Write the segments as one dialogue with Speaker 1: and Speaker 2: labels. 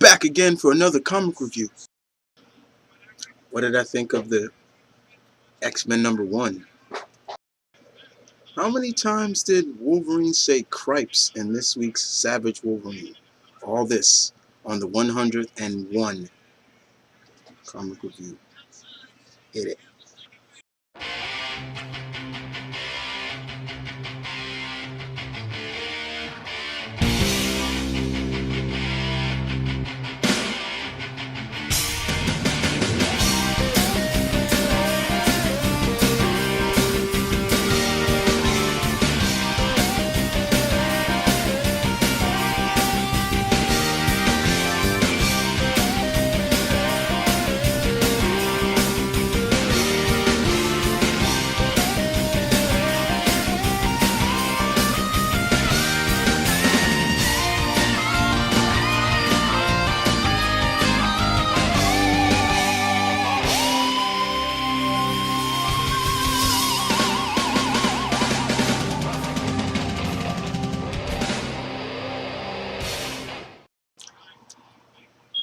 Speaker 1: back again for another comic review. What did I think of the X-Men #1? How many times did Wolverine say cripes in this week's Savage Wolverine? All this on the 101 comic review. Hit it.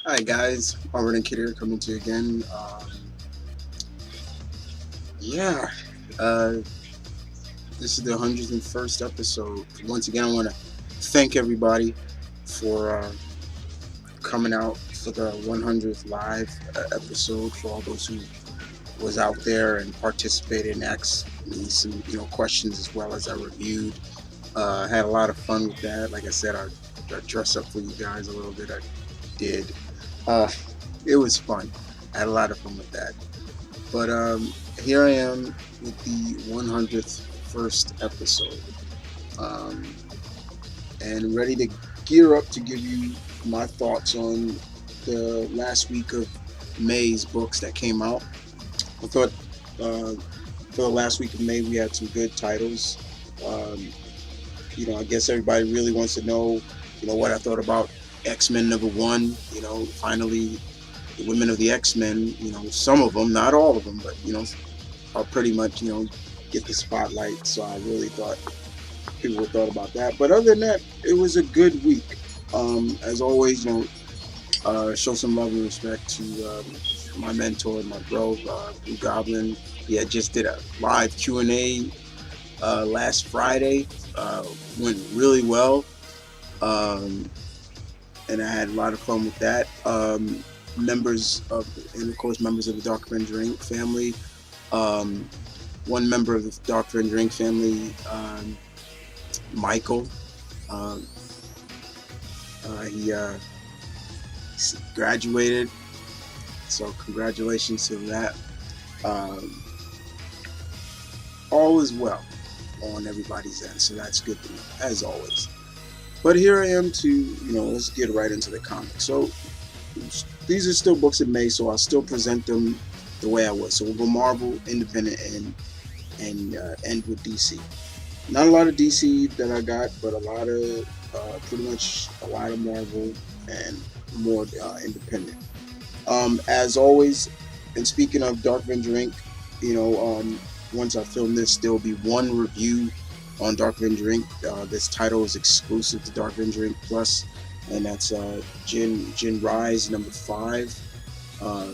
Speaker 1: Hi guys, Wolverine here coming to you again. This is the 101st episode. Once again, I want to thank everybody for coming out for the 100th live episode. For all those who was out there and participated and asked me some questions as well as I reviewed. Had a lot of fun with that. Like I said, I dress up for you guys a little bit. I did. It was fun. I had a lot of fun with that. But here I am with the 101st episode, and ready to gear up to give you my thoughts on the last week of May's books that came out. I thought for the last week of May we had some good titles. I guess everybody really wants to know, what I thought about X-Men #1. Finally, the women of the X-Men. Some of them, not all of them, but are pretty much get the spotlight. So I really thought people would thought about that. But other than that, it was a good week. As always, show some love and respect to my mentor, my bro, Blue Goblin. He had just did a live Q&A last Friday. Went really well. And I had a lot of fun with that. Members of the DarkAvengerINC family. One member of the DarkAvengerINC family, Michael. He graduated, so congratulations to that. All is well on everybody's end, so that's good to know, as always. But here I am to, let's get right into the comics. So these are still books in May, so I'll still present them the way I was. So we'll go Marvel, Independent, and end with DC. Not a lot of DC that I got, but a lot of, pretty much a lot of Marvel and more Independent. As always, and speaking of DarkAvengerINC, once I film this, there will be one review on DarkAvengerINC. This title is exclusive to DarkAvengerINC Plus, and that's Jin Rise #5.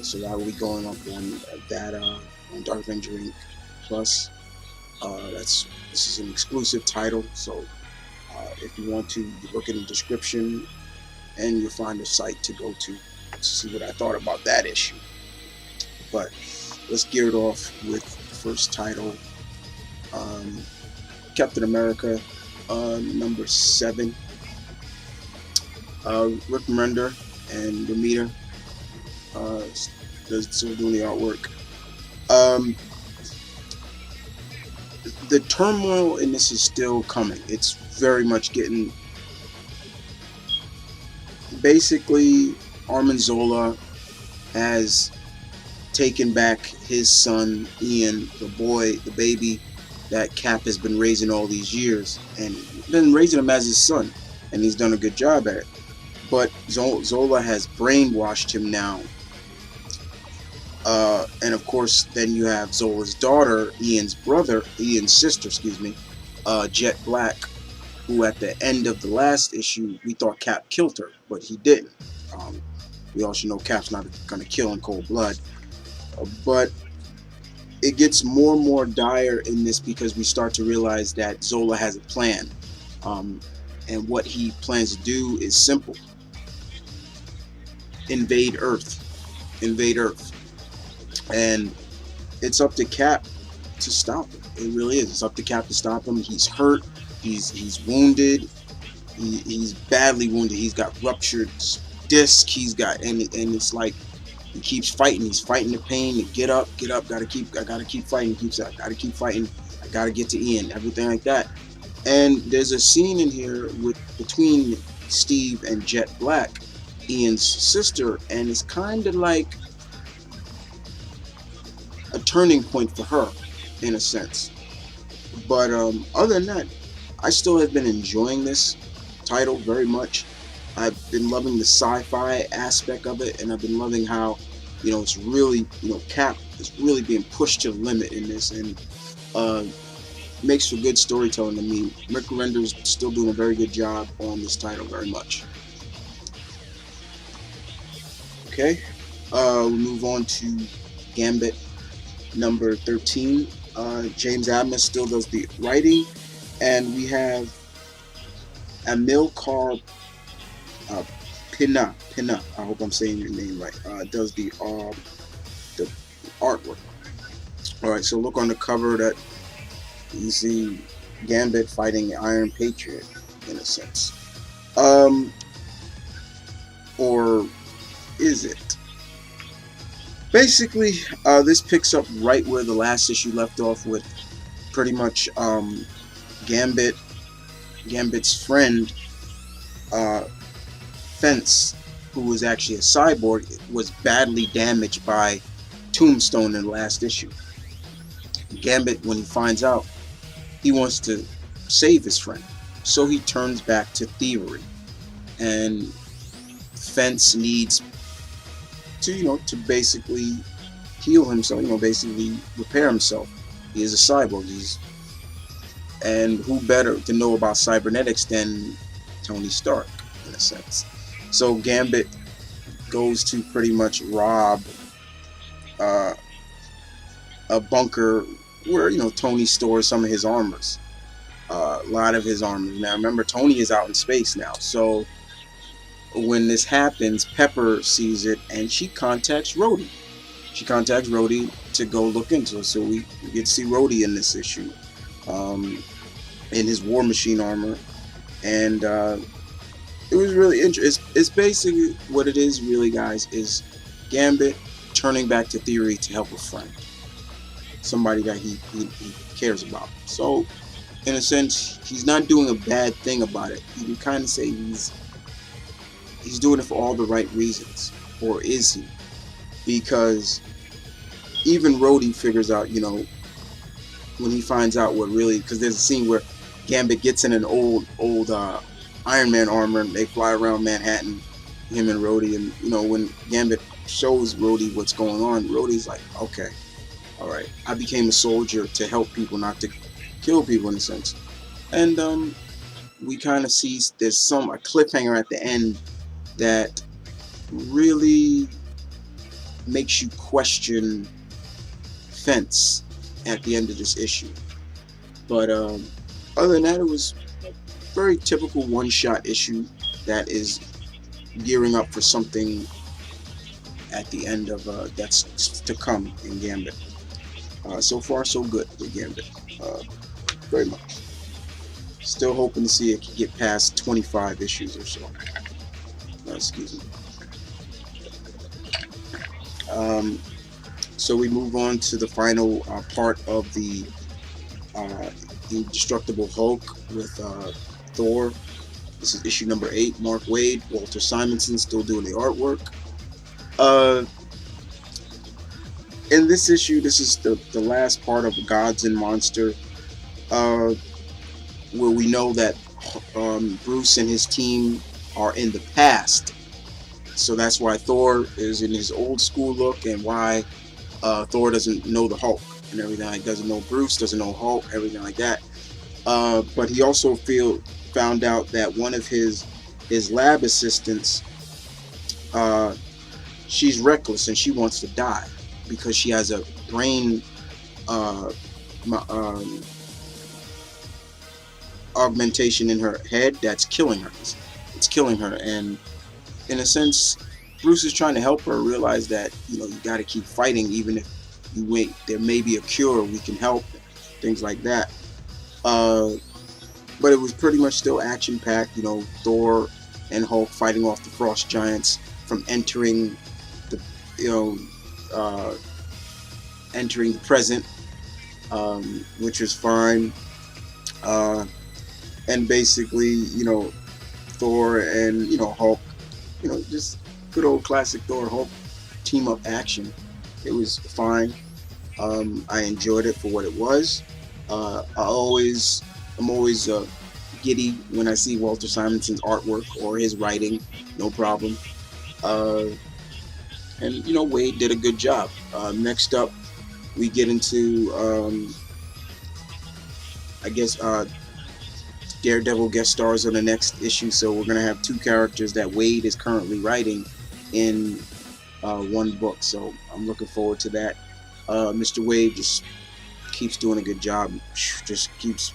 Speaker 1: So that will be going up on that on DarkAvengerINC Plus. This is an exclusive title, so if you want to, you look in the description, and you'll find a site to go to see what I thought about that issue. But let's gear it off with the first title. Captain America, #7. Rick Remender and Ramita still doing the artwork. The turmoil in this is still coming. It's very much getting. Basically, Armin Zola has taken back his son Ian, the baby that Cap has been raising all these years, and been raising him as his son, and he's done a good job at it. But Zola has brainwashed him now, and of course, then you have Zola's daughter, Ian's sister, Jet Black, who at the end of the last issue we thought Cap killed her, but he didn't. We all should know Cap's not going to kill in cold blood. But it gets more and more dire in this because we start to realize that Zola has a plan. And what he plans to do is simple. Invade Earth. Invade Earth. And it's up to Cap to stop him. It really is. It's up to Cap to stop him. He's hurt. He's wounded. He's badly wounded. He's got ruptured disc. He's got and it's like he keeps fighting. He's fighting the pain. To get up. I gotta keep fighting. I gotta keep fighting. I gotta get to Ian. Everything like that. And there's a scene in here between Steve and Jet Black, Ian's sister, and it's kind of like a turning point for her, in a sense. But other than that, I still have been enjoying this title very much. I've been loving the sci-fi aspect of it, and I've been loving how, it's really, Cap is really being pushed to the limit in this, and makes for good storytelling to me. Rick Remender's still doing a very good job on this title, very much. Okay, we move on to Gambit number 13. James Abnett still does the writing, and we have Amilcar Pina, I hope I'm saying your name right, does the artwork. Alright, so look on the cover that you see Gambit fighting the Iron Patriot, in a sense. Or is it? Basically, this picks up right where the last issue left off, with pretty much Gambit's friend, Fence, who was actually a cyborg, was badly damaged by Tombstone in the last issue. Gambit, when he finds out, he wants to save his friend, so he turns back to thievery, and Fence needs to basically heal himself, basically repair himself. He is a cyborg, and who better to know about cybernetics than Tony Stark, in a sense. So Gambit goes to pretty much rob a bunker where Tony stores some of his armors, a lot of his armors. Now remember, Tony is out in space now, so when this happens, Pepper sees it and she contacts Rhodey. She contacts Rhodey to go look into it. So we get to see Rhodey in this issue, in his War Machine armor, and it was really interesting. It's basically what it is, really, guys, is Gambit turning back to theory to help a friend, somebody that he cares about. So, in a sense, he's not doing a bad thing about it. You can kind of say he's doing it for all the right reasons, or is he? Because even Rhodey figures out, when he finds out what really, because there's a scene where Gambit gets in an old Iron Man armor and they fly around Manhattan, him and Rhodey, and when Gambit shows Rhodey what's going on, Rhodey's like, okay, all right, I became a soldier to help people, not to kill people, in a sense. And we kind of see there's a cliffhanger at the end that really makes you question Fence at the end of this issue. But other than that, it was a very typical one-shot issue that is gearing up for something at the end of that's to come in Gambit. So far, so good with Gambit. Very much. Still hoping to see it can get past 25 issues or so. Excuse me. So we move on to the final part of the Indestructible Hulk with Thor. This is issue number 8. Mark Waid, Walter Simonson still doing the artwork. In this issue, this is the last part of Gods and Monster, where we know that Bruce and his team are in the past. So that's why Thor is in his old school look, and why Thor doesn't know the Hulk and everything. He doesn't know Bruce, doesn't know Hulk, everything like that. But he also found out that one of his lab assistants she's reckless and she wants to die because she has a brain uh, augmentation in her head that's killing her. It's killing her, and in a sense, Bruce is trying to help her realize that, you know, you got to keep fighting even if you wait. There may be a cure. We can help. Things like that. But it was pretty much still action-packed. You know, Thor and Hulk fighting off the frost giants from entering the, entering the present, which was fine. And basically, you know, Thor and, you know, Hulk, you know, just good old classic Thor Hulk team up action. It was fine. I enjoyed it for what it was. I'm always giddy when I see Walter Simonson's artwork or his writing. No problem. And you know, Wade did a good job. Next up, we get into I guess Daredevil guest stars on the next issue. So we're gonna have two characters that Wade is currently writing in one book. So I'm looking forward to that. Mr. Wade just keeps doing a good job. Just keeps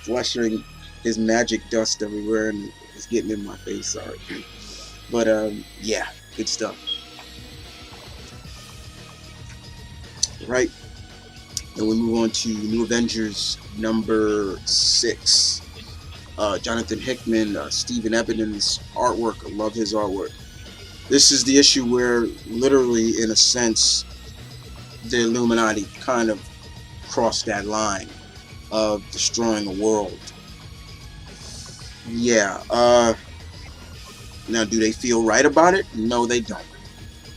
Speaker 1: flushing his magic dust everywhere, and it's getting in my face. Sorry, but yeah, good stuff. Right, and we move on to New Avengers number 6. Jonathan Hickman, Stephen Ebenen's artwork. I love his artwork. This is the issue where, literally, in a sense, the Illuminati kind of crossed that line of destroying a world. Yeah. Now, do they feel right about it? No, they don't.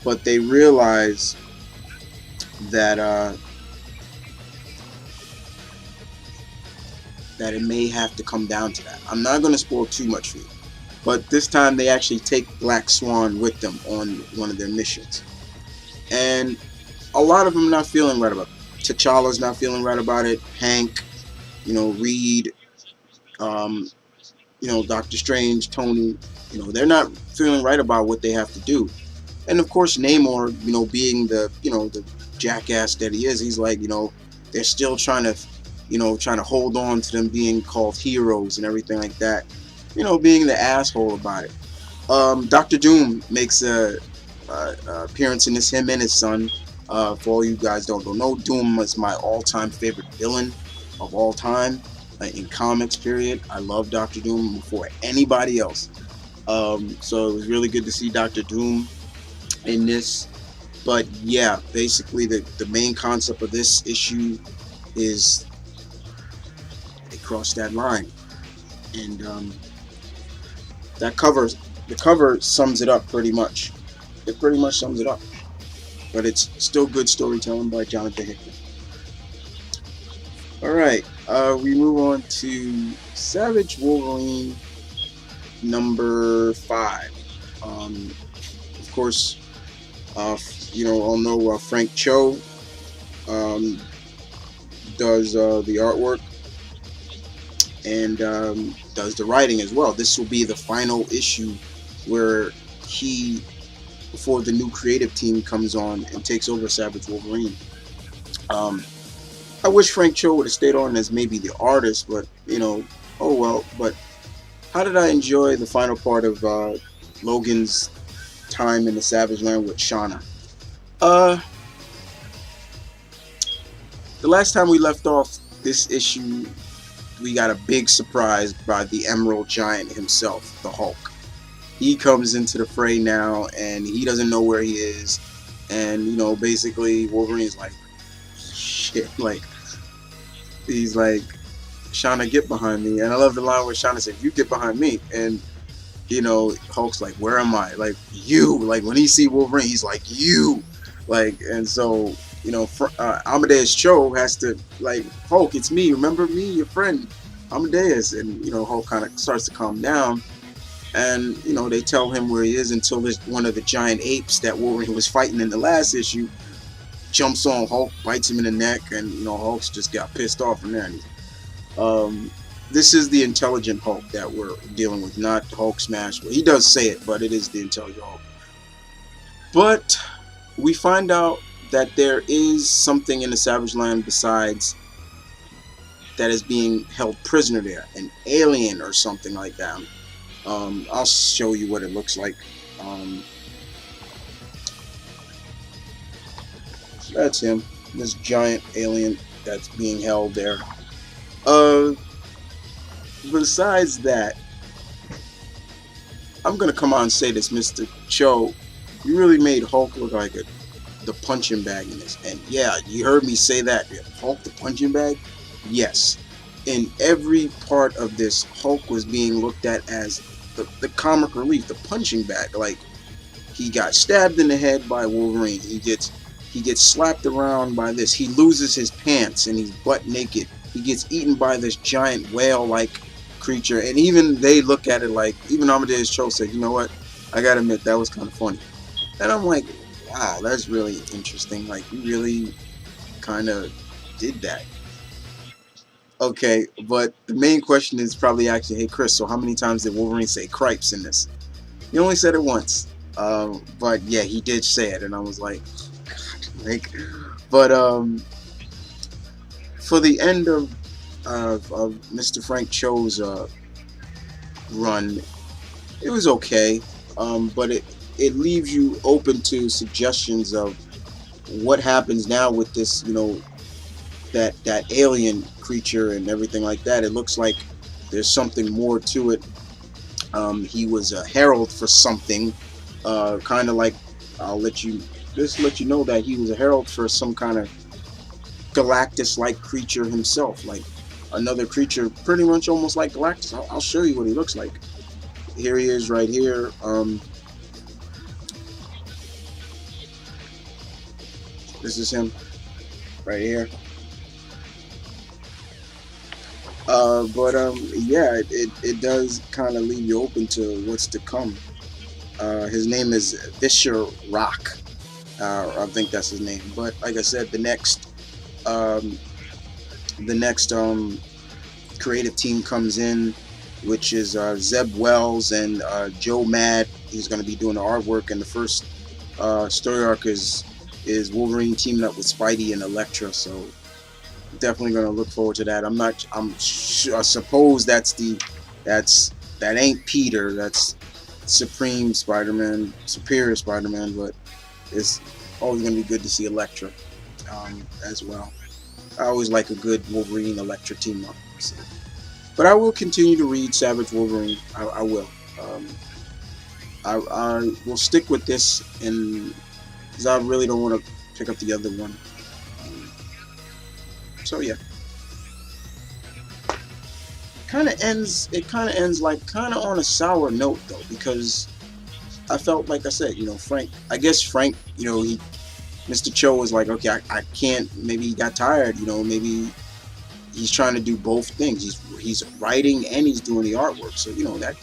Speaker 1: But they realize that that it may have to come down to that. I'm not going to spoil too much for you, but this time they actually take Black Swan with them on one of their missions, and a lot of them are not feeling right about it. T'Challa's not feeling right about it. Hank, you know, Reed, you know, Doctor Strange, Tony, you know, they're not feeling right about what they have to do. And of course, Namor, you know, being the, you know, the jackass that he is, he's like, you know, they're still trying to hold on to them being called heroes and everything like that. You know, being the asshole about it. Dr. Doom makes a appearance in this, him and his son. For all you guys don't know, Doom is my all-time favorite villain of all time in comics, period. I love Dr. Doom before anybody else. So it was really good to see Dr. Doom in this. But yeah, basically the main concept of this issue is they crossed that line, and the cover sums it up pretty much. It pretty much sums it up. But it's still good storytelling by Jonathan Hickman. Alright, we move on to Savage Wolverine number 5. Of course, you know, I'll know Frank Cho does the artwork and does the writing as well. This will be the final issue where he, before the new creative team comes on and takes over Savage Wolverine. I wish Frank Cho would have stayed on as maybe the artist, but, you know, oh well. But how did I enjoy the final part of Logan's time in the Savage Land with Shauna? The last time we left off this issue, we got a big surprise by the Emerald Giant himself, the Hulk. He comes into the fray now, and he doesn't know where he is. And, you know, basically Wolverine's like, shit, like, he's like, Shauna, get behind me. And I love the line where Shauna said, you get behind me. And, you know, Hulk's like, where am I? Like, you. Like, when he see Wolverine, he's like, you. Like, and so, you know, Amadeus Cho has to, like, Hulk, it's me. Remember me, your friend, Amadeus. And, you know, Hulk kind of starts to calm down. And, you know, they tell him where he is until one of the giant apes that Wolverine was fighting in the last issue jumps on Hulk, bites him in the neck, and, you know, Hulk's just got pissed off from there. And this is the intelligent Hulk that we're dealing with, not Hulk Smash. Well, he does say it, but it is the intelligent Hulk. But we find out that there is something in the Savage Land besides that is being held prisoner there, an alien or something like that. I'll show you what it looks like. That's him, this giant alien that's being held there. Besides that, I'm gonna come on and say this, Mr. Cho, you really made Hulk look like the punching bag in this. And yeah, you heard me say that. Hulk the punching bag? Yes. In every part of this, Hulk was being looked at as the comic relief, the punching bag. Like, he got stabbed in the head by Wolverine. He gets slapped around by this. He loses his pants and he's butt naked. He gets eaten by this giant whale-like creature, and even they look at it like, even Amadeus Cho said, you know what, I gotta admit that was kind of funny. And I'm like, wow, that's really interesting. Like, you really kind of did that. Okay, but the main question is probably actually, hey Chris, so how many times did Wolverine say cripes in this? He only said it once, but yeah, he did say it, and I was like, God, like, but for the end of Mr. Frank Cho's run, it was okay, but it leaves you open to suggestions of what happens now with this, you know, that alien creature and everything like that. It looks like there's something more to it. He was a herald for something, kind of like, I'll let you know that he was a herald for some kind of Galactus-like creature himself, like another creature pretty much almost like Galactus. I'll show you what he looks like. Here he is right here. This is him right here. Yeah, it does kind of leave you open to what's to come. His name is Visher Rock. I think that's his name. But like I said, the next creative team comes in, which is Zeb Wells and Joe Mad. He's going to be doing the artwork, and the first story arc is Wolverine teaming up with Spidey and Elektra. So definitely going to look forward to that. I suppose that ain't Peter. That's Supreme Spider-Man, Superior Spider-Man, but it's always going to be good to see Elektra as well. I always like a good Wolverine Elektra team up. So. But I will continue to read Savage Wolverine. I will. I will stick with this, and because I really don't want to pick up the other one. So yeah. It kind of ends like kind of on a sour note though, because I felt, like I said, you know, Frank, you know, Mr. Cho was like, okay, I can't, maybe he got tired, you know, maybe he's trying to do both things. He's writing and he's doing the artwork. So, you know, that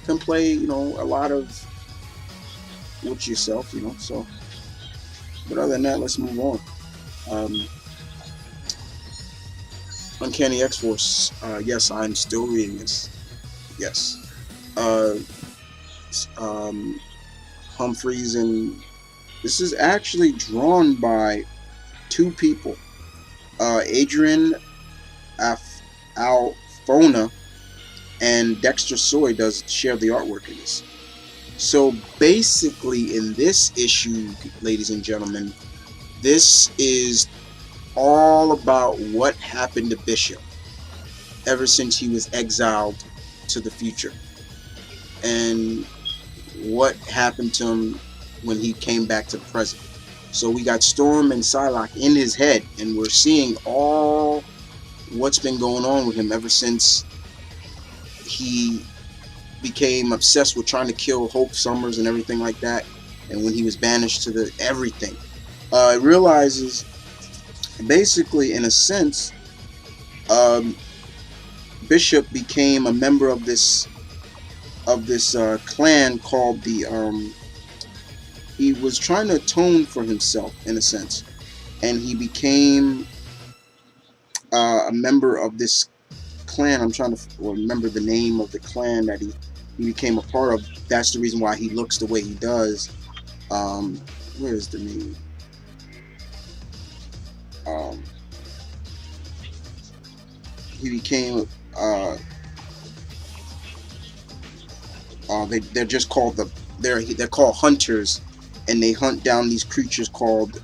Speaker 1: can play, you know, a lot of with yourself, you know. So, but other than that, let's move on. Uncanny X-Force. Yes, I'm still reading this. Yes. Humphreys, and this is actually drawn by two people. Adrian Alfona and Dexter Soy does share the artwork in this. So basically in this issue, ladies and gentlemen, this is all about what happened to Bishop ever since he was exiled to the future, and what happened to him when he came back to the present. So we got Storm and Psylocke in his head, and we're seeing all what's been going on with him ever since he became obsessed with trying to kill Hope Summers and everything like that, and when he was banished to the everything. It realizes, basically, in a sense, Bishop became a member of this clan called the he was trying to atone for himself, in a sense, and he became a member of this clan. I'm trying to remember the name of the clan that he became a part of. That's the reason why he looks the way he does. Where's the name? Um, he became they're just called they're called hunters, and they hunt down these creatures called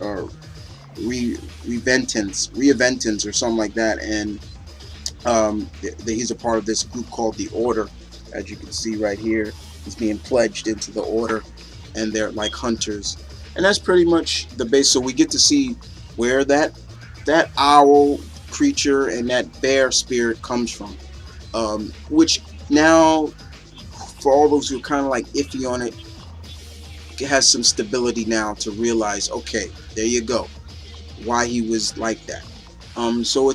Speaker 1: Reaventans or something like that, and he's a part of this group called the Order. As you can see right here, he's being pledged into the Order, and they're like hunters, and that's pretty much the base. So we get to see where that owl creature and that bear spirit comes from, which now, for all those who are kind of like iffy on it, has some stability now to realize, okay, there you go, why he was like that. So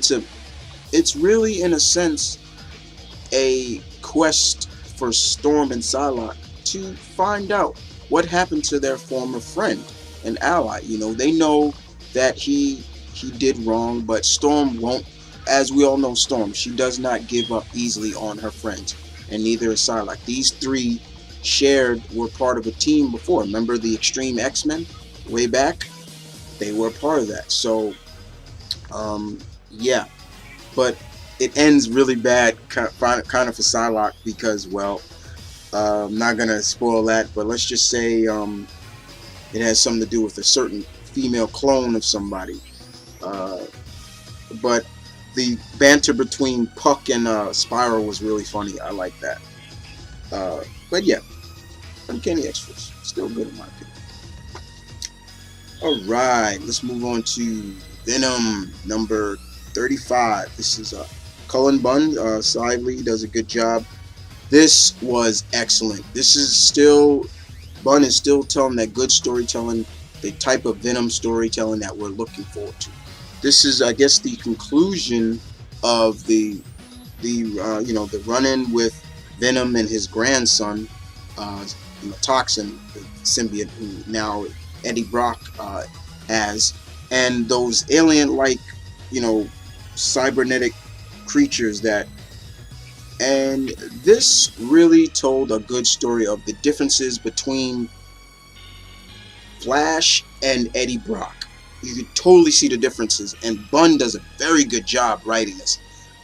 Speaker 1: it's really, in a sense, a quest for Storm and Psylocke to find out what happened to their former friend and ally. You know, they know that he did wrong, but Storm won't. As we all know, Storm, she does not give up easily on her friends, and neither is Psylocke. These three were part of a team before. Remember the Extreme X-Men way back? They were part of that. So yeah, but it ends really bad kind of for Psylocke, because, well, I'm not gonna spoil that, but let's just say it has something to do with a certain female clone of somebody. But the banter between Puck and Spiral was really funny. I like that. But yeah, Uncanny X-Force, still good in my opinion. Alright, let's move on to Venom number 35. This is Cullen Bunn. Lively does a good job. This was excellent. Bunn is still telling that good storytelling, the type of Venom storytelling that we're looking forward to. This is, I guess, the conclusion of the run-in with Venom and his grandson, Toxin, the symbiote who now Eddie Brock has, and those alien-like, cybernetic creatures and this really told a good story of the differences between Flash and Eddie Brock. You could totally see the differences, and Bunn does a very good job writing this.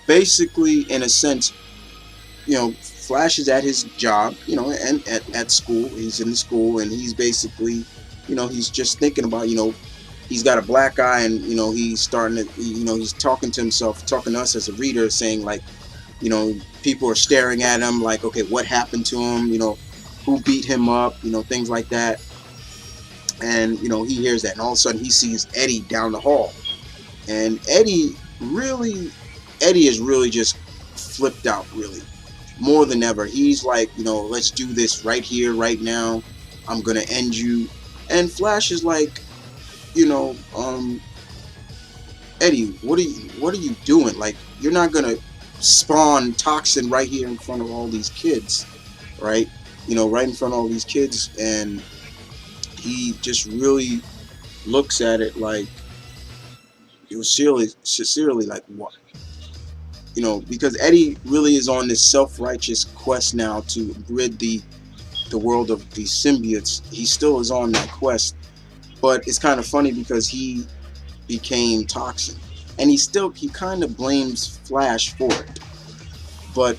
Speaker 1: Basically, in a sense, Flash is at his job, and at school. He's in the school, and he's basically, he's just thinking about, he's got a black eye, and, he's starting to, he's talking to himself, talking to us as a reader, saying, like, people are staring at him, like, okay, what happened to him, who beat him up, things like that. And, he hears that, and all of a sudden he sees Eddie down the hall. And Eddie is really just flipped out, really. More than ever. He's like, let's do this right here, right now. I'm going to end you. And Flash is like, Eddie, what are you doing? Like, you're not going to spawn Toxin right here in front of all these kids, right? Right in front of all these kids. And he just really looks at it like, sincerely, like, what? Because Eddie really is on this self-righteous quest now to rid the world of these symbiotes. He still is on that quest, but it's kind of funny because he became Toxin, and he kind of blames Flash for it. But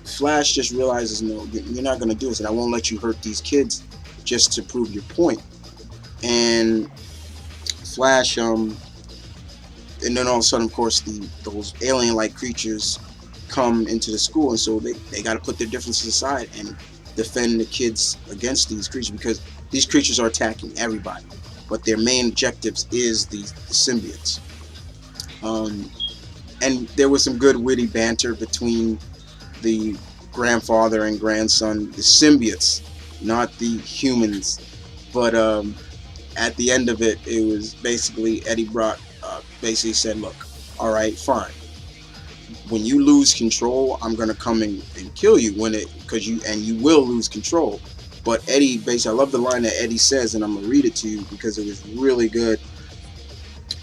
Speaker 1: Flash just realizes, no, you're not going to do this, and I won't let you hurt these kids just to prove your point. And Flash, and then all of a sudden, of course, those alien-like creatures come into the school, and so they got to put their differences aside and defend the kids against these creatures, because these creatures are attacking everybody, but their main objectives is the symbiotes. And there was some good witty banter between the grandfather and grandson, the symbiotes, not the humans. But at the end of it, it was basically Eddie Brock basically said, look, all right, fine. When you lose control, I'm gonna come and kill you because you will lose control. But Eddie, basically, I love the line that Eddie says, and I'm gonna read it to you because it was really good.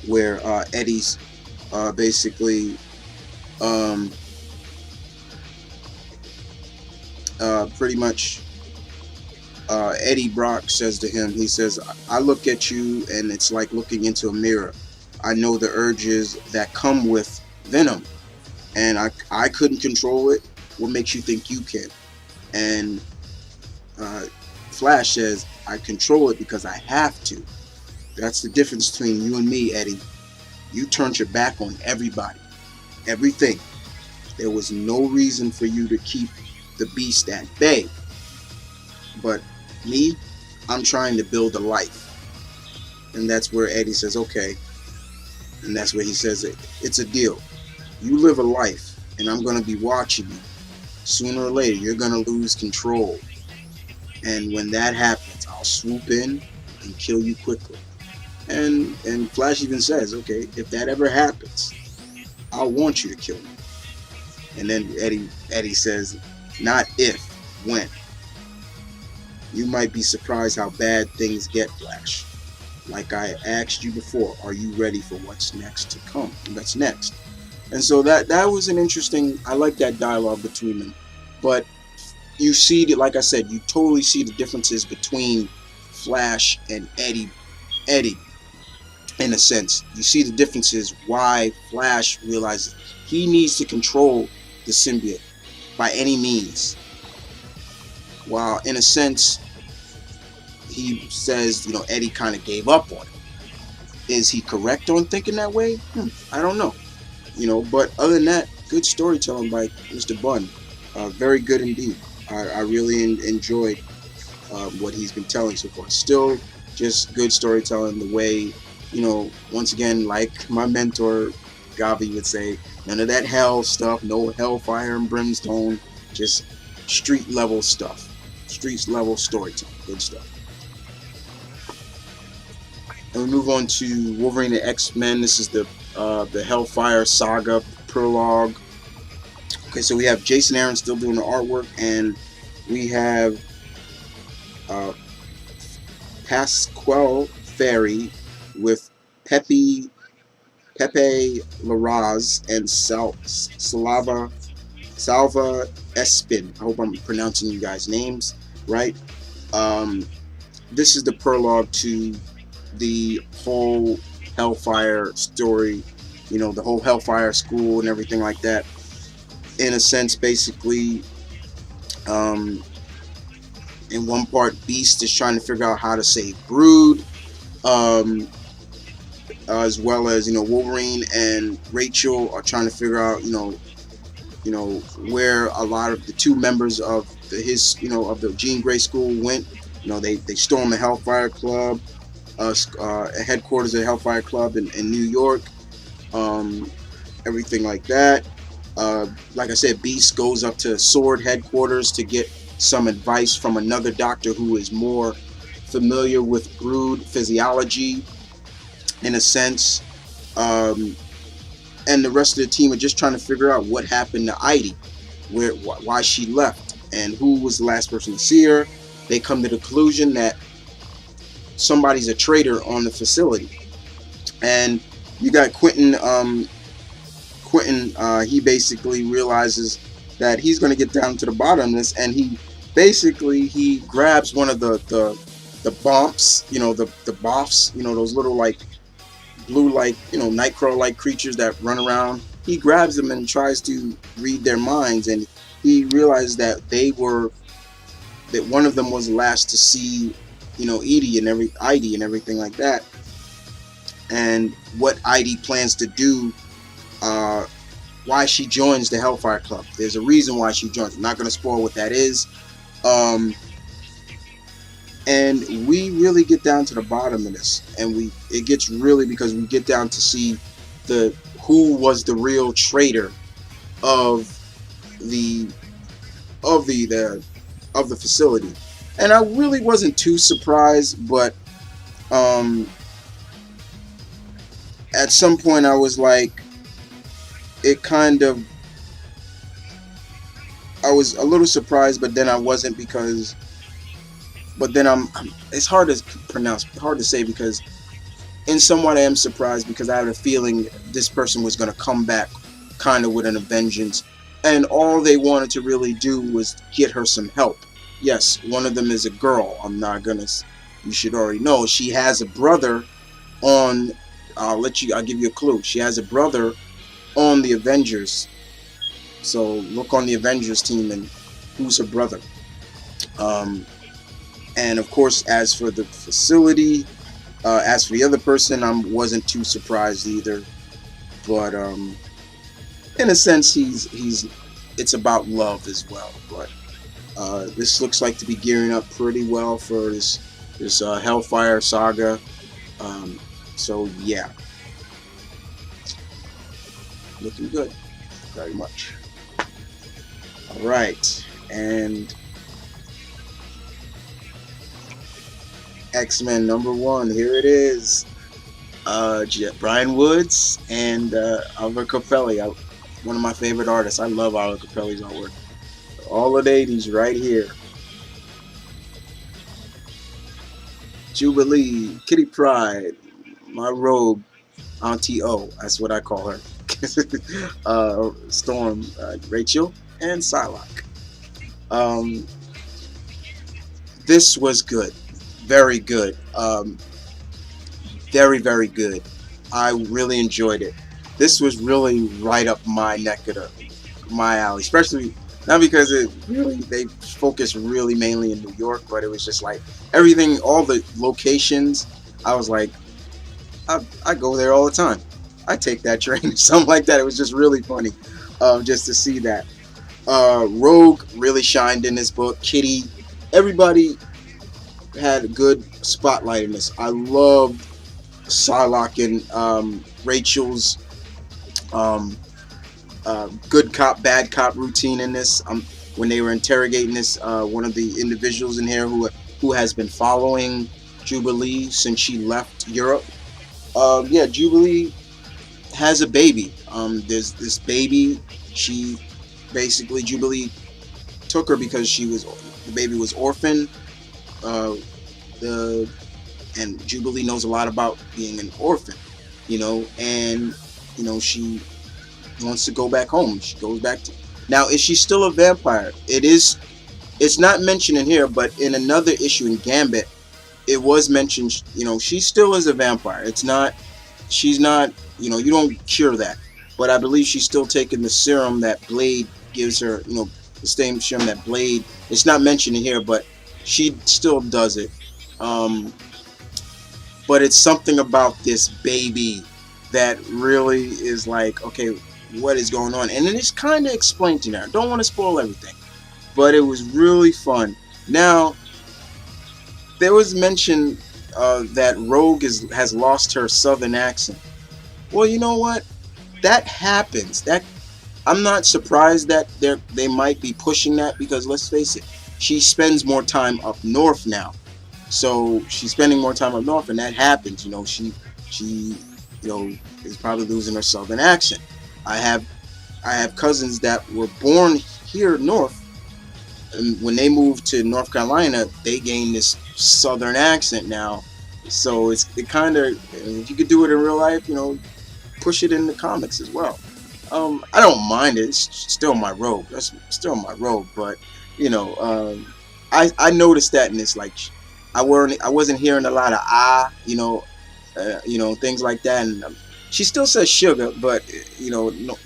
Speaker 1: Where Eddie's basically pretty much Eddie Brock says to him, he says, I look at you and it's like looking into a mirror. I know the urges that come with Venom, and I couldn't control it. What makes you think you can? And Flash says, I control it because I have to. That's the difference between you and me, Eddie. You turned your back on everybody, everything. There was no reason for you to keep the beast at bay. But me, I'm trying to build a life. And that's where Eddie says, okay. And that's where he says, it's a deal. You live a life, and I'm going to be watching you. Sooner or later, you're going to lose control. And when that happens, I'll swoop in and kill you quickly. And Flash even says, okay, if that ever happens, I'll want you to kill me. And then Eddie says, not if, when. You might be surprised how bad things get, Flash. Like I asked you before, are you ready for what's next to come? What's next? And so that was an interesting, I like that dialogue between them. But you see, like I said, you totally see the differences between Flash and Eddie, in a sense. You see the differences why Flash realizes he needs to control the symbiote by any means. While in a sense, he says, Eddie kind of gave up on it. Is he correct on thinking that way? I don't know. But other than that, good storytelling by Mr. Bunn. Very good indeed. I really enjoyed what he's been telling so far. Still, just good storytelling. The way, once again, like my mentor Gavi would say, none of that hell stuff, no hellfire and brimstone, just street level stuff. Street level storytelling. Good stuff. And we move on to Wolverine and X-Men. This is the Hellfire Saga prologue. Okay, so we have Jason Aaron still doing the artwork, and we have Pasquale Ferry with Pepe Larraz and Salva Espin. I hope I'm pronouncing you guys' names right. This is the prologue to the whole Hellfire story, the whole Hellfire school and everything like that. In a sense, basically, in one part, Beast is trying to figure out how to save Brood, as well as Wolverine and Rachel are trying to figure out where a lot of the two members of the Jean Grey school went. They stormed the Hellfire Club, headquarters of the Hellfire Club in New York, everything like that. Like I said, Beast goes up to Sword headquarters to get some advice from another doctor who is more familiar with Brood physiology, in a sense. And the rest of the team are just trying to figure out what happened to Heidi, why she left, and who was the last person to see her. They come to the conclusion that somebody's a traitor on the facility. And you got Quentin, he basically realizes that he's going to get down to the bottom of this, and he grabs one of the bomps, the boffs, those little like blue Nightcrawler like creatures that run around. He grabs them and tries to read their minds, and he realizes that one of them was the last to see Heidi and everything like that, and what Heidi plans to do, why she joins the Hellfire Club. There's a reason why she joins. I'm not going to spoil what that is. And we really get down to the bottom of this, and it gets really, because we get down to see who was the real traitor of the facility. And I really wasn't too surprised, but at some point I was like, I was a little surprised, but then I wasn't, it's hard to pronounce, hard to say, because in somewhat I am surprised, because I had a feeling this person was going to come back kind of with a vengeance, and all they wanted to really do was get her some help, yes, one of them is a girl. I'm not gonna. You should already know she has a brother on. I'll give you a clue. She has a brother on the Avengers. So look on the Avengers team and who's her brother. And of course, as for the facility, as for the other person, I wasn't too surprised either. But in a sense, it's about love as well. But this looks like to be gearing up pretty well for this Hellfire saga. So yeah, looking good, very much. All right, and X-Men #1, here it is. Brian Woods and Oliver Capelli, one of my favorite artists. I love Oliver Capelli's artwork. All of the 80s right here. Jubilee, Kitty Pryde, my rogue, Auntie O, that's what I call her. Storm, Rachel, and Psylocke. This was good. Very good. Very, very good. I really enjoyed it. This was really right up my neck of my alley, especially not because they focus really mainly in New York, but it was just like everything, all the locations. I was like, I go there all the time. I take that train or something like that. It was just really funny, just to see that. Rogue really shined in this book. Kitty, everybody had a good spotlight in this. I loved Psylocke and Rachel's good cop, bad cop routine in this. When they were interrogating this, one of the individuals in here who has been following Jubilee since she left Europe. Yeah, Jubilee has a baby. There's this baby. Jubilee took her because the baby was orphaned. And Jubilee knows a lot about being an orphan, and she wants to go back home. She goes back to. Now, is she still a vampire? It's not mentioned in here, but in another issue in Gambit, it was mentioned. She still is a vampire. She's not. You don't cure that, but I believe she's still taking the serum that Blade gives her. The same serum that Blade. It's not mentioned in here, but she still does it. But it's something about this baby that really is like, okay, what is going on? And then it's kind of explained to her. I don't want to spoil everything, but it was really fun. Now, there was mention that Rogue has lost her southern accent. Well, you know what? That happens. I'm not surprised that they might be pushing that, because let's face it, she spends more time up north now. So she's spending more time up north, and that happens. She is probably losing her southern accent. I have cousins that were born here north, and when they moved to North Carolina, they gained this southern accent now. So it kind of, if you could do it in real life, push it in the comics as well. I don't mind it. It's still my robe. That's still my robe. But I noticed that in this, like, I wasn't hearing a lot of things like that. And she still says sugar, but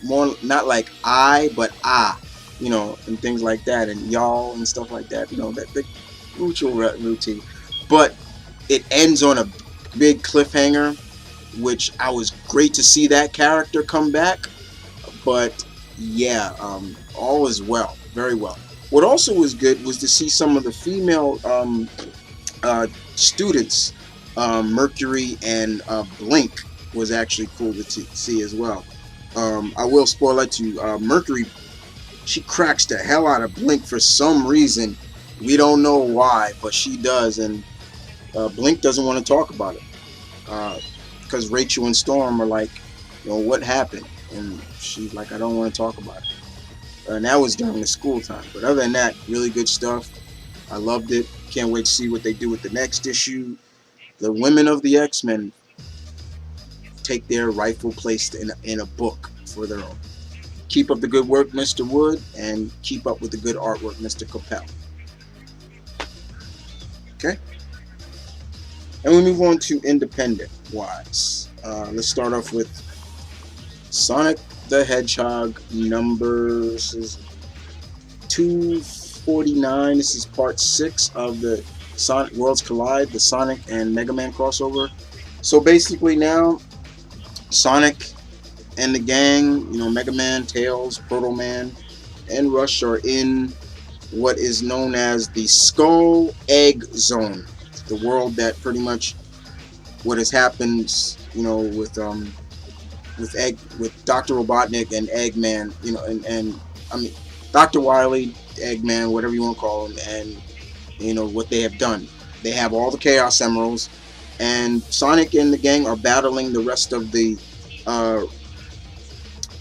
Speaker 1: more not like I, but and things like that, and y'all and stuff like that. That the usual routine. But it ends on a big cliffhanger, which I was great to see that character come back. But yeah, all is well, very well. What also was good was to see some of the female students. Mercury and Blink was actually cool to see as well. I will spoil that to you. Mercury, she cracks the hell out of Blink for some reason. We don't know why, but she does, and Blink doesn't want to talk about it because Rachel and Storm are like, what happened? And she's like, I don't want to talk about it. And that was during the school time. But other than that, really good stuff. I loved it. Can't wait to see what they do with the next issue. The women of the X-Men take their rightful place in a book for their own. Keep up the good work, Mr. Wood, and keep up with the good artwork, Mr. Capel. Okay, and we move on to independent wise. Let's start off with Sonic the Hedgehog number 249. This is part 6 of the Sonic Worlds Collide, the Sonic and Mega Man crossover. So basically now, Sonic and the gang, Mega Man, Tails, Proto Man, and Rush are in what is known as the Skull Egg Zone, the world that pretty much what has happened, with Dr. Robotnik and Eggman, and I mean Dr. Wily, Eggman, whatever you want to call him, and what they have done. They have all the Chaos Emeralds, and Sonic and the gang are battling the rest of the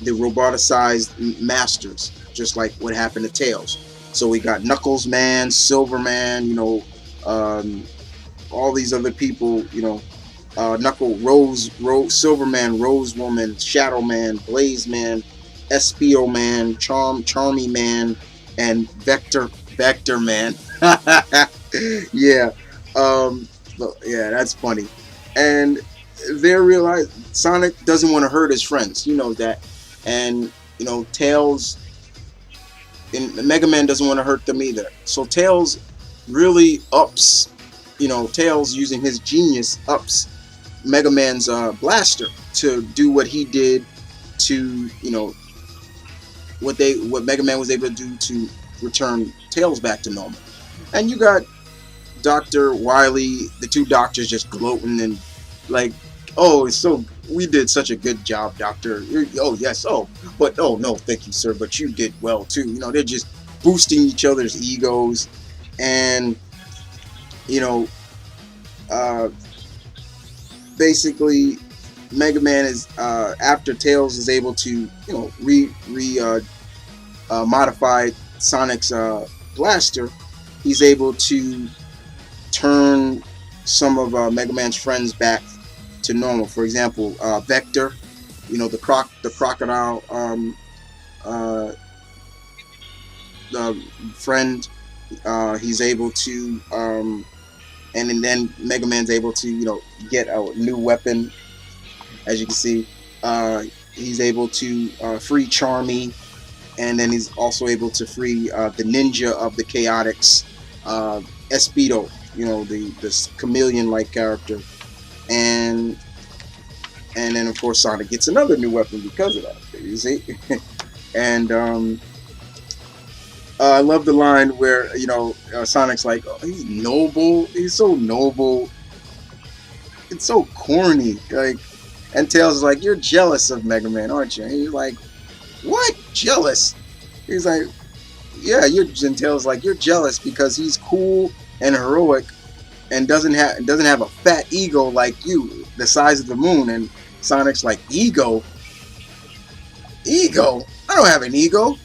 Speaker 1: roboticized masters, just like what happened to Tails. So we got Knuckles Man, Silver Man, all these other people, Knuckle, Silver Man, Rose Woman, Shadow Man, Blaze Man, Espio Man, Charmy Man, and Vector Man. Yeah, yeah, that's funny. And they realize Sonic doesn't want to hurt his friends. You know that, and Tails and Mega Man doesn't want to hurt them either. So Tails really ups, Tails using his genius ups Mega Man's blaster to do what he did to, what Mega Man was able to do to return Tails back to normal. And you got Dr. Wily, the two doctors just gloating and like, oh, we did such a good job, Doctor. Oh yes, but no, thank you, sir, but you did well too. They're just boosting each other's egos, and basically Mega Man is after Tails is able to modify Sonic's blaster, he's able to turn some of Mega Man's friends back to normal. For example, Vector, the crocodile the friend, he's able to and then Mega Man's able to get a new weapon. As you can see, he's able to free Charmy, and then he's also able to free the ninja of the Chaotix, Espedo, the chameleon-like character, and then of course Sonic gets another new weapon because of that. You see, and I love the line where Sonic's like, oh, he's noble, he's so noble, it's so corny, like, and Tails is like, you're jealous of Mega Man, aren't you? And he's like, what? Jealous? He's like, yeah, and Tails is like, you're jealous because he's cool and heroic and doesn't have a fat ego like you, the size of the moon. And Sonic's like, ego? I don't have an ego.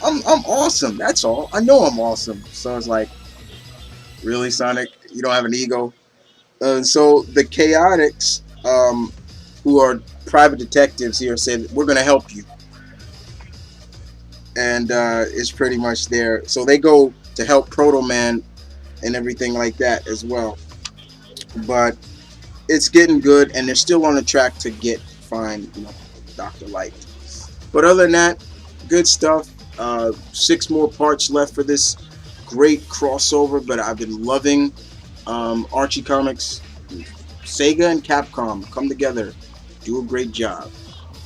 Speaker 1: I'm awesome. That's all. I know I'm awesome. So it's like, really, Sonic? You don't have an ego? So the Chaotix, who are private detectives here, said, we're going to help you. And it's pretty much there. So they go to help Proto Man and everything like that as well. But it's getting good, and they're still on the track to find Dr. Light. But other than that, good stuff. 6 more parts left for this great crossover, but I've been loving Archie Comics. Sega and Capcom come together, do a great job.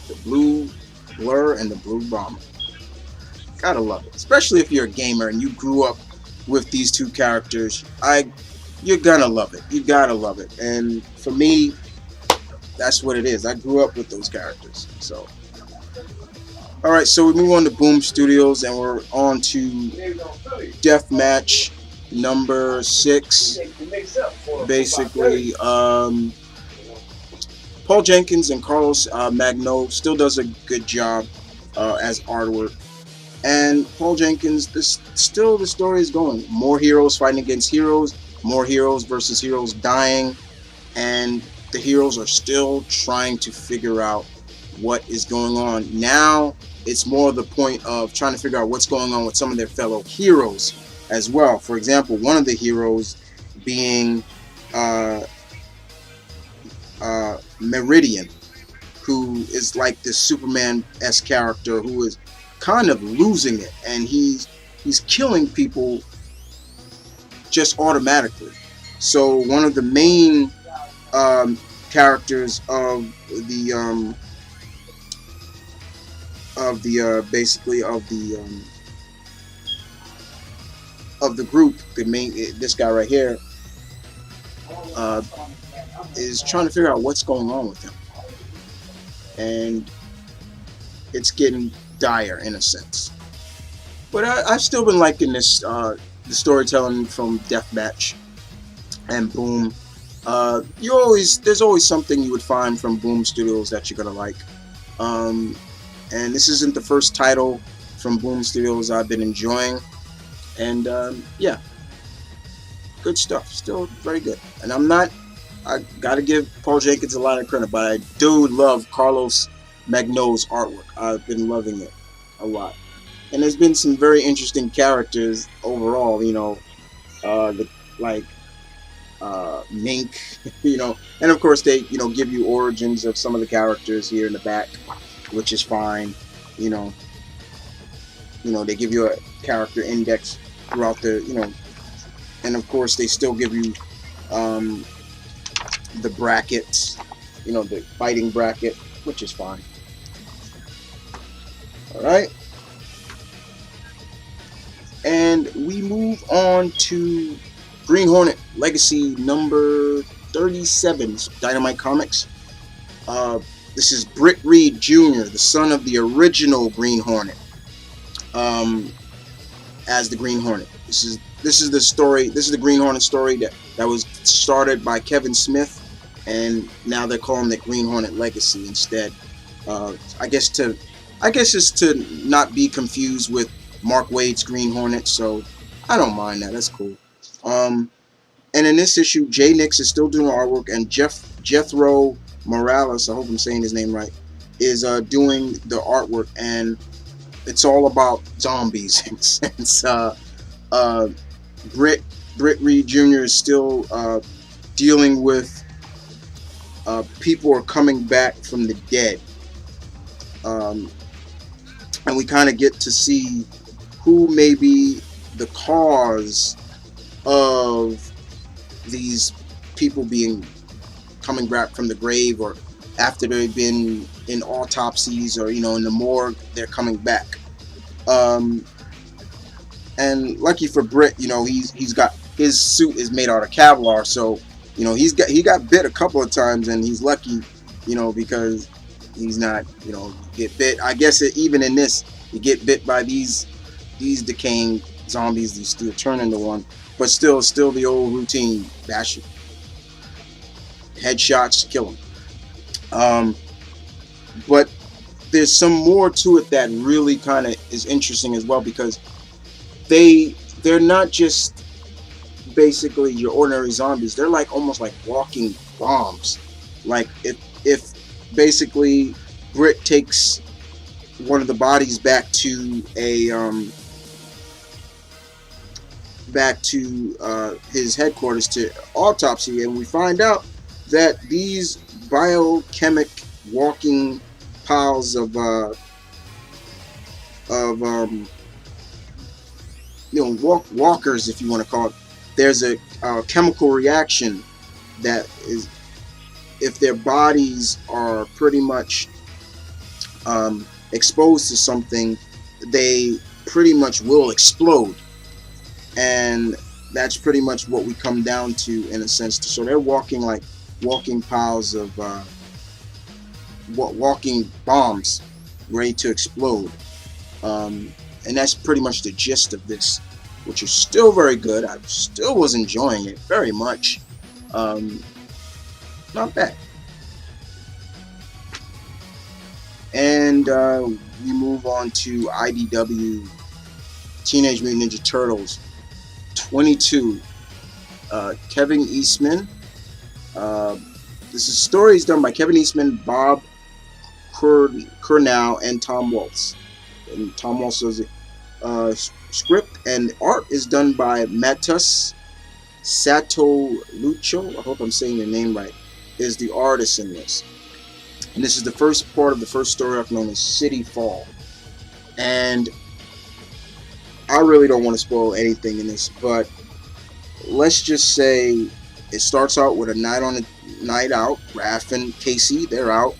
Speaker 1: The Blue Blur and the Blue Bomber. Gotta love it, especially if you're a gamer and you grew up with these two characters. You're gonna love it. You gotta love it. And for me, that's what it is. I grew up with those characters. So, all right. So we move on to Boom Studios, and we're on to DeathMatch number 6. Basically, Paul Jenkins and Carlos Magno still does a good job as artwork. And Paul Jenkins, the story is going. More heroes fighting against heroes, more heroes versus heroes dying, and the heroes are still trying to figure out what is going on. Now it's more the point of trying to figure out what's going on with some of their fellow heroes as well. For example, one of the heroes, being Meridian, who is like this Superman-esque character who is kind of losing it, and he's killing people just automatically. So one of the main characters of the basically of the group, this guy right here, is trying to figure out what's going on with him, and it's getting dire in a sense. But I've still been liking this the storytelling from DeathMatch and Boom. There's always something you would find from Boom Studios that you're gonna like. And this isn't the first title from Boom Studios I've been enjoying. And yeah, good stuff. Still very good. And I gotta give Paul Jenkins a lot of credit, but I do love Carlos Magno's artwork. I've been loving it a lot. And there's been some very interesting characters overall, you know, Mink, you know, and of course they, you know, give you origins of some of the characters here in the back, which is fine, you know, they give you a character index throughout the, you know, and of course they still give you the brackets, you know, the fighting bracket, which is fine. Alright, and we move on to Green Hornet Legacy number 37, Dynamite Comics. This is Britt Reed Jr., the son of the original Green Hornet, as the Green Hornet. This is the story. This is the Green Hornet story that was started by Kevin Smith, and now they're calling it Green Hornet Legacy instead. I guess it's to not be confused with Mark Waid's Green Hornet, so I don't mind that. That's cool. And in this issue, Jay Nix is still doing artwork, and Jethro Morales, I hope I'm saying his name right, is doing the artwork, and it's all about zombies in a sense. Britt Reed Jr. is still dealing with people are coming back from the dead, and we kind of get to see who may be the cause of these people coming back from the grave, or after they've been in autopsies, or, you know, in the morgue, they're coming back. And lucky for Britt, you know, he's got, his suit is made out of Kevlar, so, you know, he got bit a couple of times, and he's lucky, you know, because he's not, you know, get bit. I guess even in this, you get bit by these decaying zombies, you still turn into one, but still the old routine: bash it, headshots, kill them. But there's some more to it that really kind of is interesting as well, because they're not just basically your ordinary zombies. They're like almost like walking bombs. Like if basically Britt takes one of the bodies back to his headquarters to autopsy, and we find out that these biochemic walking piles of walkers, if you want to call it, there's a chemical reaction that is, if their bodies are pretty much exposed to something, they pretty much will explode. And that's pretty much what we come down to, in a sense. So they're walking piles of walking bombs ready to explode. And that's pretty much the gist of this, which is still very good. I still was enjoying it very much. Not bad. And we move on to IDW Teenage Mutant Ninja Turtles 22. Kevin Eastman. This is stories done by Kevin Eastman, Bob Kernau, and Tom Waltz. And Tom Waltz does script, and art is done by Matus Sato Lucho, I hope I'm saying your name right, is the artist in this. And this is the first part of the first story arc known as City Fall. And I really don't want to spoil anything in this, but let's just say it starts out with a night out. Raph and Casey, they're out.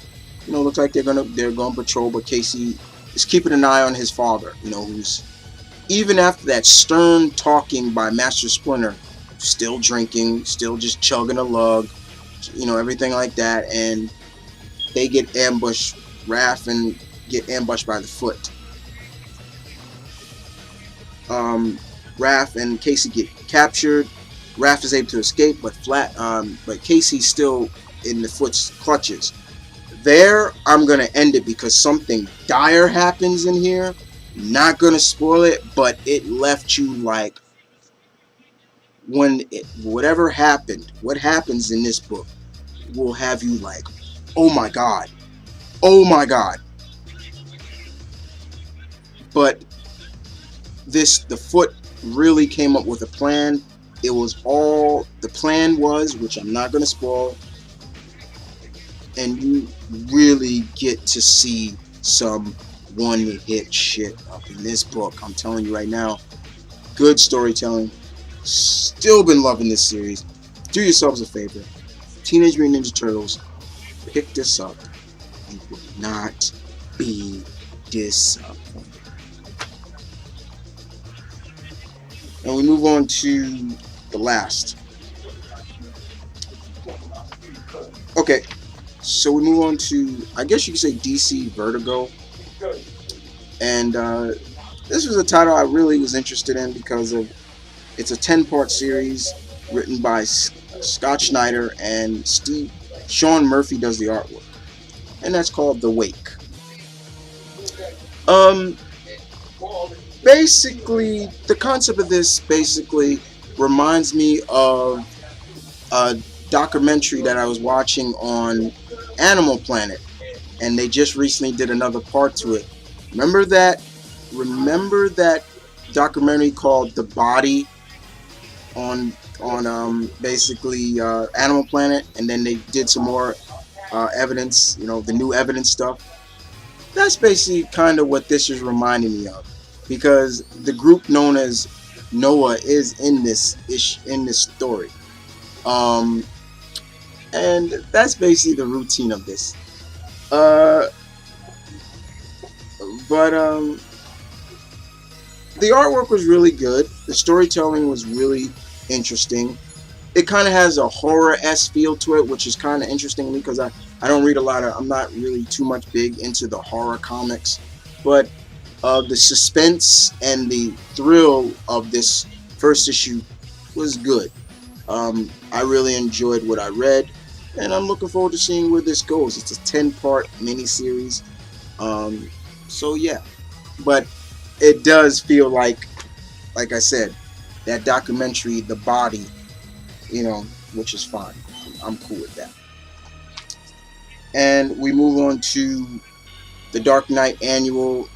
Speaker 1: You know, looks like they're going patrol, but Casey is keeping an eye on his father, you know, who's, even after that stern talking by Master Splinter, still drinking, still just chugging a lug, you know, everything like that. And they get ambushed. Raph and get ambushed by the Foot. Raph and Casey get captured. Raph is able to escape, but Casey's still in the Foot's clutches. There, I'm gonna end it because something dire happens in here. Not gonna spoil it, but it left you like, whatever happened, what happens in this book will have you like, oh my god, oh my god. But the Foot really came up with a plan. It was all, the plan was, which I'm not going to spoil, and you really get to see some one-hit shit up in this book. I'm telling you right now, good storytelling. Still been loving this series. Do yourselves a favor. Teenage Mutant Ninja Turtles, pick this up. You will not be disappointed. And we move on to the last. Okay, so we move on to, I guess you could say, DC Vertigo. And this was a title I really was interested in because of, it's a 10-part series written by Scott Snyder, and Sean Murphy does the artwork. And that's called The Wake. Basically, the concept of this basically reminds me of a documentary that I was watching on Animal Planet, and they just recently did another part to it. Remember that documentary called The Body on basically Animal Planet, and then they did some more evidence, you know, the new evidence stuff. That's basically kind of what this is reminding me of, because the group known as Noah is in this story, and that's basically the routine of this. But the artwork was really good. The storytelling was really interesting. It kind of has a horror-esque feel to it, which is kind of interesting to me because I don't read a lot of, I'm not really too much big into the horror comics, but the suspense and the thrill of this first issue was good. I really enjoyed what I read, and I'm looking forward to seeing where this goes. It's a 10-part miniseries, so yeah. But it does feel like I said, that documentary, The Body, you know, which is fine. I'm cool with that. And we move on to the Dark Knight Annual,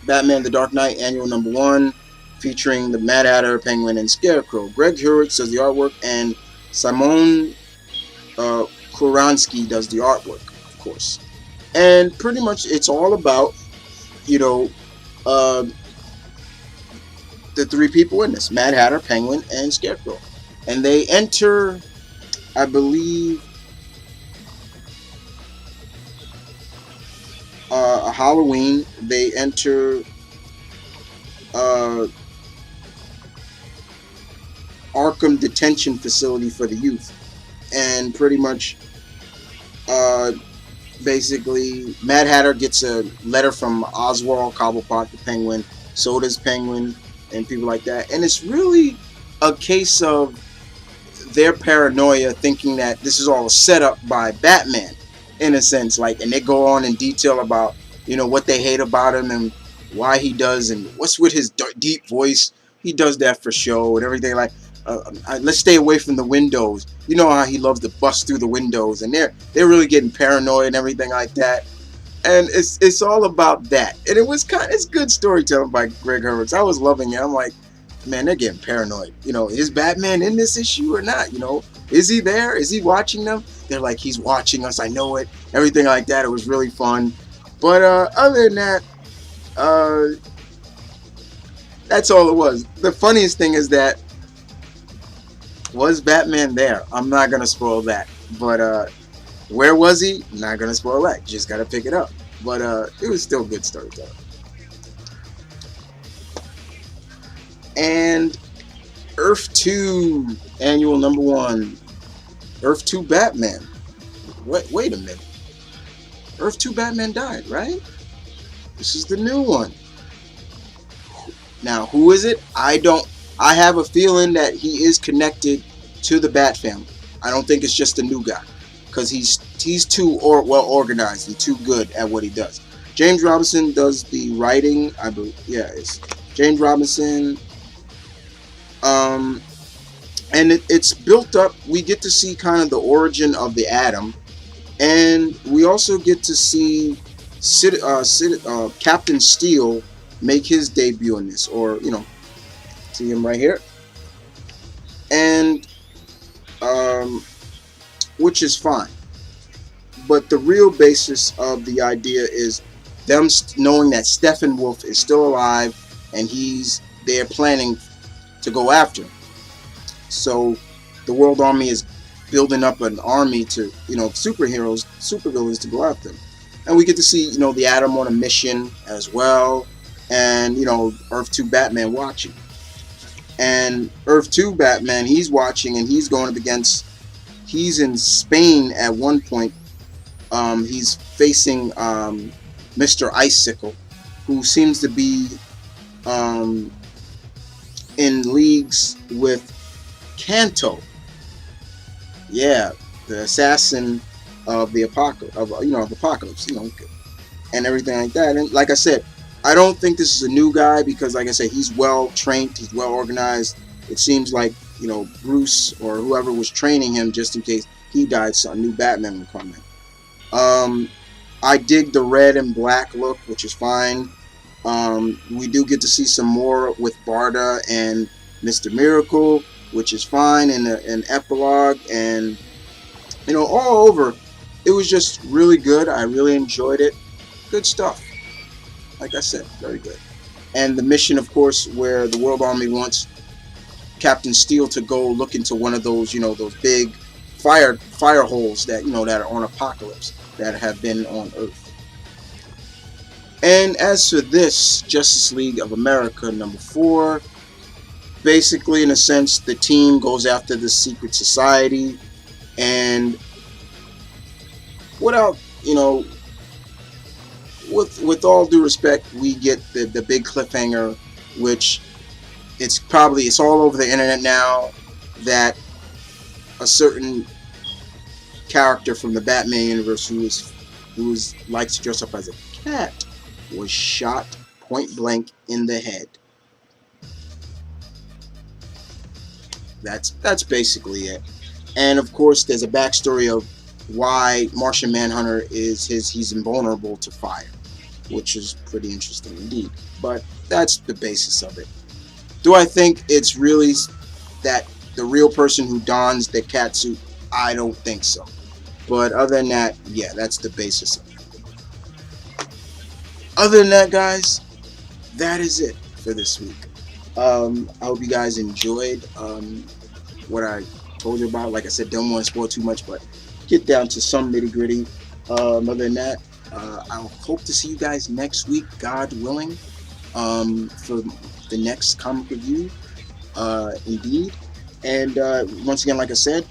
Speaker 1: Batman The Dark Knight Annual #1, featuring the Mad Hatter, Penguin, and Scarecrow. Greg Hurwitz does the artwork, and Simon Kuransky does the artwork, of course. And pretty much it's all about, you know, the three people in this: Mad Hatter, Penguin, and Scarecrow. And they enter, I believe, a Halloween. They enter Arkham detention facility for the youth, and pretty much basically Mad Hatter gets a letter from Oswald Cobblepot, the Penguin. So does Penguin and people like that. And it's really a case of their paranoia, thinking that this is all a setup by Batman, in a sense. Like, and they go on in detail about, you know, what they hate about him and why he does, and what's with his deep voice. He does that for show and everything. Like, let's stay away from the windows. You know how he loves to bust through the windows, and they're really getting paranoid and everything like that. And it's all about that. And it's good storytelling by Greg Hurwitz. I was loving it. I'm like, man, they're getting paranoid. You know, is Batman in this issue or not? You know, is he there? Is he watching them? They're like, he's watching us. I know it. Everything like that. It was really fun. But other than that, that's all it was. The funniest thing is that, was Batman there? I'm not gonna spoil that. But where was he? Not gonna spoil that. Just gotta pick it up. But it was still good storytelling. And Earth 2 annual #1. Earth 2 Batman. Wait a minute. Earth 2 Batman died, right? This is the new one. Now, who is it? I have a feeling that he is connected to the Bat family. I don't think it's just a new guy, because he's too well organized and too good at what he does. James Robinson does the writing, I believe. Yeah, it's James Robinson. And it's built up. We get to see kind of the origin of the Atom, and we also get to see Captain Steel make his debut in this, or, you know, see him right here, and which is fine. But the real basis of the idea is them knowing that Steppenwolf is still alive, and they're planning to go after him. So the World Army is building up an army to, you know, supervillains to go after him. And we get to see, you know, the Atom on a mission as well, and, you know, Earth 2 Batman watching. And Earth 2 Batman, he's watching, and he's going up against, he's in Spain at one point. He's facing Mr. Icicle, who seems to be in leagues with Kanto. Yeah, the assassin of the Apocalypse, of Apocalypse, you know, and everything like that. And like I said, I don't think this is a new guy, because, like I said, he's well trained, he's well organized. It seems like, you know, Bruce or whoever was training him, just in case he died, so a new Batman would come in. I dig the red and black look, which is fine. We do get to see some more with Barda and Mr. Miracle, which is fine, in an epilogue, and, you know, all over. It was just really good. I really enjoyed it. Good stuff. Like I said, very good. And the mission, of course, where the World Army wants Captain Steel to go look into one of those, you know, those big fire holes that, you know, that are on Apocalypse, that have been on Earth. And as for this, Justice League of America #4, basically, in a sense, the team goes after the secret society, and without, you know, with all due respect, we get the big cliffhanger, which it's all over the internet now, that a certain character from the Batman universe who likes to dress up as a cat was shot point blank in the head. That's basically it. And of course, there's a backstory of why Martian Manhunter he's invulnerable to fire, which is pretty interesting indeed. But that's the basis of it. Do I think it's really that the real person who dons the cat suit? I don't think so. But other than that, yeah, that's the basis of it. Other than that, guys, that is it for this week. I hope you guys enjoyed what I told you about. Like I said, don't want to spoil too much, but get down to some nitty gritty. Other than that, I hope to see you guys next week, God willing, for the next comic review, indeed. And once again, like I said,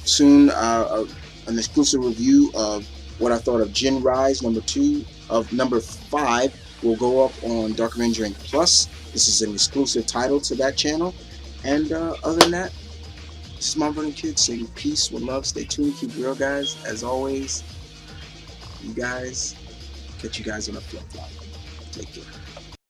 Speaker 1: soon an exclusive review of what I thought of Jin Rise #2 of #5 will go up on Dark Avenger Inc. Plus. This is an exclusive title to that channel. And other than that, this is my running kid saying peace with love. Stay tuned, keep real, guys. As always, you guys, catch you guys on a flip flop. Take care.